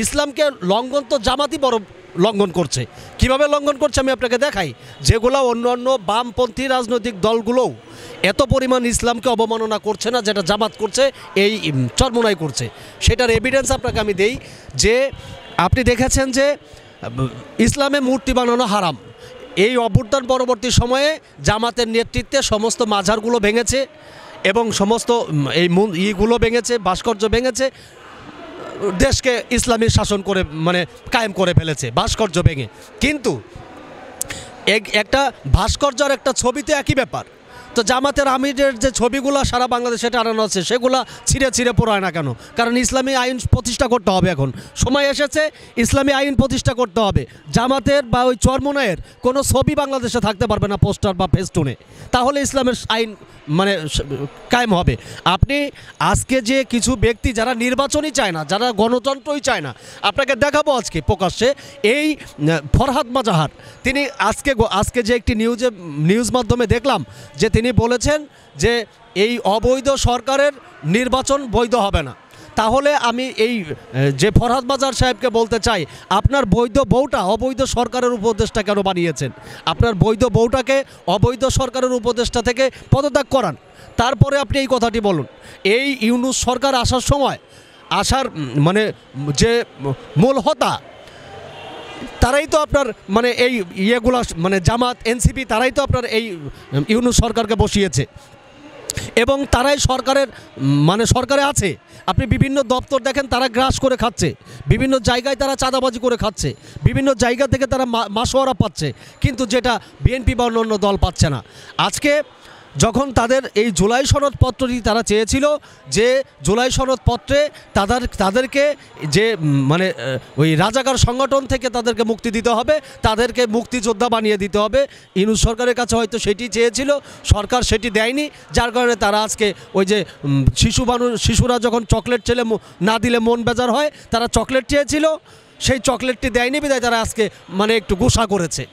ইসলামকে লঙ্ঘন তো জামাতই বড় লঙ্ঘন করছে। কিভাবে লঙ্ঘন করছে আমি আপনাকে দেখাই। যেগুলো অন্য বামপন্থী রাজনৈতিক দলগুলোও এত পরিমাণ ইসলামকে অবমাননা করছে না, যেটা জামাত করছে, এই চরমোনাই করছে, সেটার এভিডেন্স আপনাকে আমি দেই। যে আপনি দেখেছেন যে ইসলামে মূর্তি বানানো হারাম। এই অভ্যুত্থান পরবর্তী সময়ে জামাতের নেতৃত্বে সমস্ত মাজারগুলো ভেঙেছে এবং সমস্ত এই ইগুলো ভেঙেছে, ভাস্কর্য ভেঙেছে, দেশকে ইসলামী শাসন করে মানে কায়েম করে ফেলেছে ভাস্কর্য ভেঙে। কিন্তু একটা ভাস্কর্য আর একটা ছবিতে একই ব্যাপার। তো জামাতের আমিরের যে ছবিগুলো সারা বাংলাদেশে টানানো আছে সেগুলো ছিঁড়ে পোড়ায় না কেন? কারণ ইসলামী আইন প্রতিষ্ঠা করতে হবে। এখন সময় এসেছে ইসলামী আইন প্রতিষ্ঠা করতে হবে। জামাতের বা ওই চরমোনাইয়ের কোনো ছবি বাংলাদেশে থাকতে পারবে না পোস্টার বা ফেস্টুনে, তাহলে ইসলামের আইন মানে কায়েম হবে। আপনি আজকে যে কিছু ব্যক্তি যারা নির্বাচনই চায় না, যারা গণতন্ত্রই চায় না, আপনাকে দেখাবো আজকে প্রকাশ্যে। এই ফরহাদ মাজাহার তিনি আজকে যে একটি নিউজ মাধ্যমে দেখলাম যে তিনি বলেছেন যে এই অবৈধ সরকারের নির্বাচন বৈধ হবে না। তাহলে আমি এই যে ফরহাদ মাজাহার সাহেবকে বলতে চাই, আপনার বৈধ বউটা অবৈধ সরকারের উপদেষ্টা কেন বানিয়েছেন? আপনার বৈধ বউটাকে অবৈধ সরকারের উপদেষ্টা থেকে পদত্যাগ করান, তারপরে আপনি এই কথাটি বলুন। এই ইউনূস সরকার আসার মানে যে মূল হোতা তারাই তো আপনার মানে এই ইয়েগুলা মানে জামাত এনসিপি তারাই তো আপনার এই ইউনূস সরকারকে বসিয়েছে এবং তারাই সরকারে আছে। আপনি বিভিন্ন দপ্তর দেখেন তারা গ্রাস করে খাচ্ছে, বিভিন্ন জায়গায় তারা চাঁদাবাজি করে খাচ্ছে, বিভিন্ন জায়গা থেকে তারা মাসোয়ারা পাচ্ছে, কিন্তু যেটা বিএনপি বা অন্য দল পাচ্ছে না। আজকে যখন তাদের এই জুলাই সনদপত্রটি তারা চেয়েছিল যে জুলাই সনদপত্রে তাদেরকে যে মানে ওই রাজাকার সংগঠন থেকে তাদেরকে মুক্তি দিতে হবে, তাদেরকে মুক্তিযোদ্ধা বানিয়ে দিতে হবে, ইউনূস সরকারের কাছে হয়তো সেটি চেয়েছিল, সরকার সেটি দেয়নি, যার কারণে তারা আজকে ওই যে শিশুরা যখন চকলেট না দিলে মন বেজার হয়, তারা চকলেট চেয়েছিল, সেই চকলেটটি দেয়নি বিধায় তারা আজকে মানে একটু গোসা করেছে।